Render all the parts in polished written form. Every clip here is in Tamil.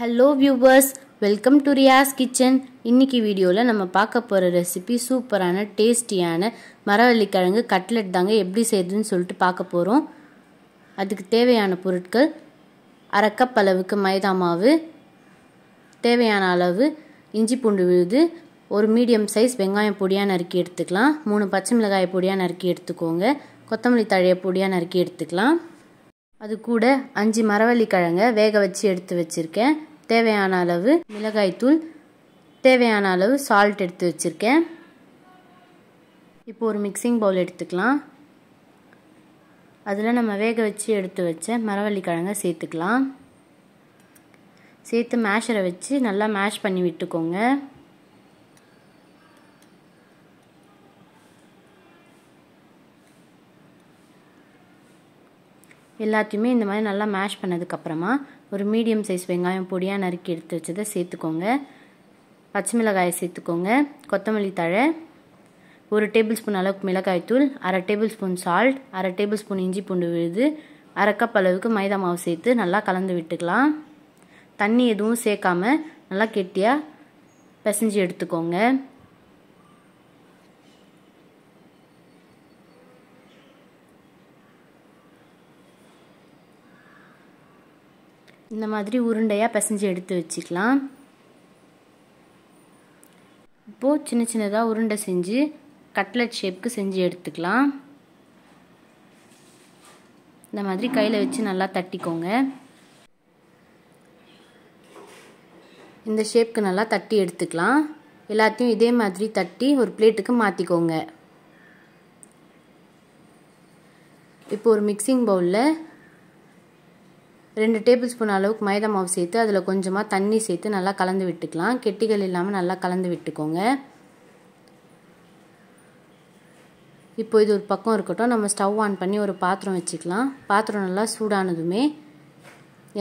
Hello viewers, welcome to Riya's Kitchen. இன்னைக்கு வீடியோல நம்ம பார்க்க போற ரெசிபி சூப்பரான டேஸ்டியான மரவள்ளிக்கிழங்கு கட்லெட் தாங்க எப்படி செய்யறதுன்னு சொல்லிட்டு பார்க்க போறோம். அதுக்கு தேவையான பொருட்கள் அரை கப் அளவுக்கு மைதா மாவு, தேவையான அளவு இஞ்சி பூண்டு விழுது, ஒரு மீடியம் சைஸ் வெங்காயம் பொடியா நறுக்கி எடுத்துக்கலாம், 3 பச்சை மிளகாய் பொடியா நறுக்கி எடுத்துக்கோங்க, கொத்தமல்லி தழைய பொடியா நறுக்கி எடுத்துக்கலாம். அது கூட 5 மரவள்ளிக்கிழங்க வேக வச்சு எடுத்து வச்சிருக்கேன். தேவையான அளவு மிளகாய் தூள், தேவையான அளவு சால்ட் எடுத்து வச்சிருக்கேன். இப்போ ஒரு மிக்சிங் பவுல் எடுத்துக்கலாம். அதில் நம்ம வேக வச்சு எடுத்து வச்ச மரவள்ளிக்கிழங்க சேர்த்துக்கலாம். சேர்த்து மேஷரை வச்சு நல்லா மேஷ் பண்ணி விட்டுக்கோங்க. எல்லாத்தையுமே இந்த மாதிரி நல்லா மேஷ் பண்ணதுக்கப்புறமா ஒரு மீடியம் சைஸ் வெங்காயம் பொடியாக நறுக்கி எடுத்து வச்சதை சேர்த்துக்கோங்க. பச்சை மிளகாயை சேர்த்துக்கோங்க, கொத்தமல்லி தழை, 1 டேபிள் ஸ்பூன் அளவுக்கு மிளகாய் தூள், அரை டேபிள் ஸ்பூன் சால்ட், அரை டேபிள் ஸ்பூன் இஞ்சி பூண்டு விழுது, அரை கப் அளவுக்கு மைதா மாவு சேர்த்து நல்லா கலந்து விட்டுக்கலாம். தண்ணி எதுவும் சேர்க்காம நல்லா கெட்டியாக பிசைஞ்சு எடுத்துக்கோங்க. இந்த மாதிரி உருண்டையாக பிசைஞ்சு எடுத்து வச்சுக்கலாம். இப்போது சின்ன சின்னதாக உருண்டை செஞ்சு கட்லெட் ஷேப்க்கு செஞ்சு எடுத்துக்கலாம். இந்த மாதிரி கையில் வச்சு நல்லா தட்டிக்கோங்க. இந்த ஷேப்க்கு நல்லா தட்டி எடுத்துக்கலாம். எல்லாத்தையும் இதே மாதிரி தட்டி ஒரு பிளேட்டுக்கு மாற்றிக்கோங்க. இப்போ ஒரு மிக்சிங் பவுலில் 2 டேபிள் ஸ்பூன் அளவுக்கு மைதா மாவு சேர்த்து அதில் கொஞ்சமாக தண்ணி சேர்த்து நல்லா கலந்து விட்டுக்கலாம். கெட்டிகள் இல்லாமல் நல்லா கலந்து விட்டுக்கோங்க. இப்போ இது ஒரு பக்கம் இருக்கட்டும். நம்ம ஸ்டவ் ஆன் பண்ணி ஒரு பாத்திரம் வச்சுக்கலாம். பாத்திரம் நல்லா சூடானதுமே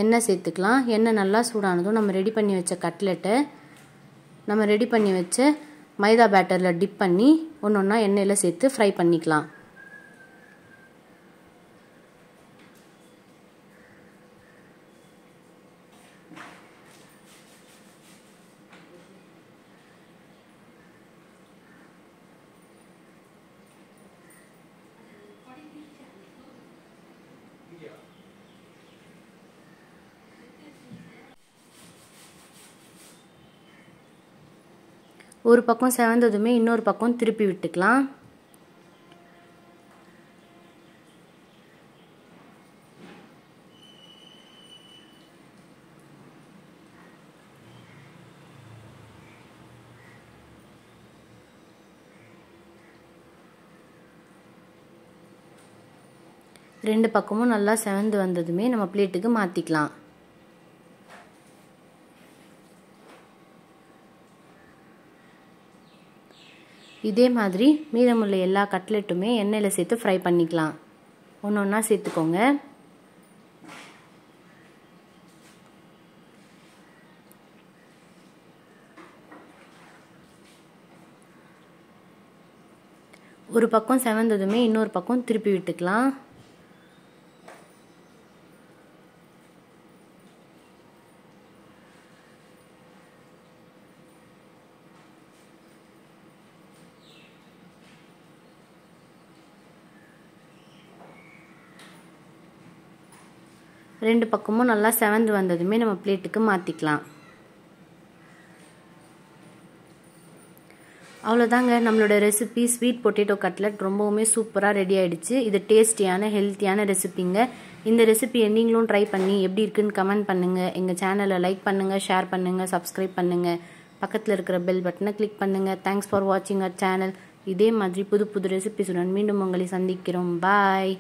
எண்ணெய் சேர்த்துக்கலாம். எண்ணெய் நல்லா சூடானதும் நம்ம ரெடி பண்ணி வச்ச கட்லெட்டை நம்ம ரெடி பண்ணி வச்ச மைதா பேட்டரில் டிப் பண்ணி ஒன்று ஒன்றா எண்ணெயில் சேர்த்து ஃப்ரை பண்ணிக்கலாம். ஒரு பக்கம் செவந்ததுமே இன்னொரு பக்கம் திருப்பி விட்டுக்கலாம். ரெண்டு பக்கமும் நல்லா செவந்து வந்ததுமே நம்ம பிளேட்டுக்கு மாற்றிக்கலாம். இதே மாதிரி மீதமுள்ள எல்லா கட்லெட்டுமே எண்ணெயில் சேர்த்து ஃப்ரை பண்ணிக்கலாம். ஒன்று ஒன்றா சேர்த்துக்கோங்க. ஒரு பக்கம் செவந்ததுமே இன்னொரு பக்கம் திருப்பி விட்டுக்கலாம். ரெண்டு பக்கமும் நல்லா செவந்து வந்ததுமே நம்ம பிளேட்டுக்கு மாற்றிக்கலாம். அவ்வளோதாங்க, நம்மளோட ரெசிபி ஸ்வீட் பொட்டேட்டோ கட்லெட் ரொம்பவுமே சூப்பராக ரெடி ஆகிடுச்சு. இது டேஸ்டியான ஹெல்த்தியான ரெசிபிங்க. இந்த ரெசிபியை நீங்களும் ட்ரை பண்ணி எப்படி இருக்குன்னு கமெண்ட் பண்ணுங்கள். எங்கள் சேனலை லைக் பண்ணுங்கள், ஷேர் பண்ணுங்கள், சப்ஸ்கிரைப் பண்ணுங்கள், பக்கத்தில் இருக்கிற பெல் பட்டனை கிளிக் பண்ணுங்கள். தேங்க்ஸ் ஃபார் வாட்சிங் அவர் சேனல். இதே மாதிரி புது புது ரெசிபிஸுடன் மீண்டும் உங்களை சந்திக்கிறோம். பாய்.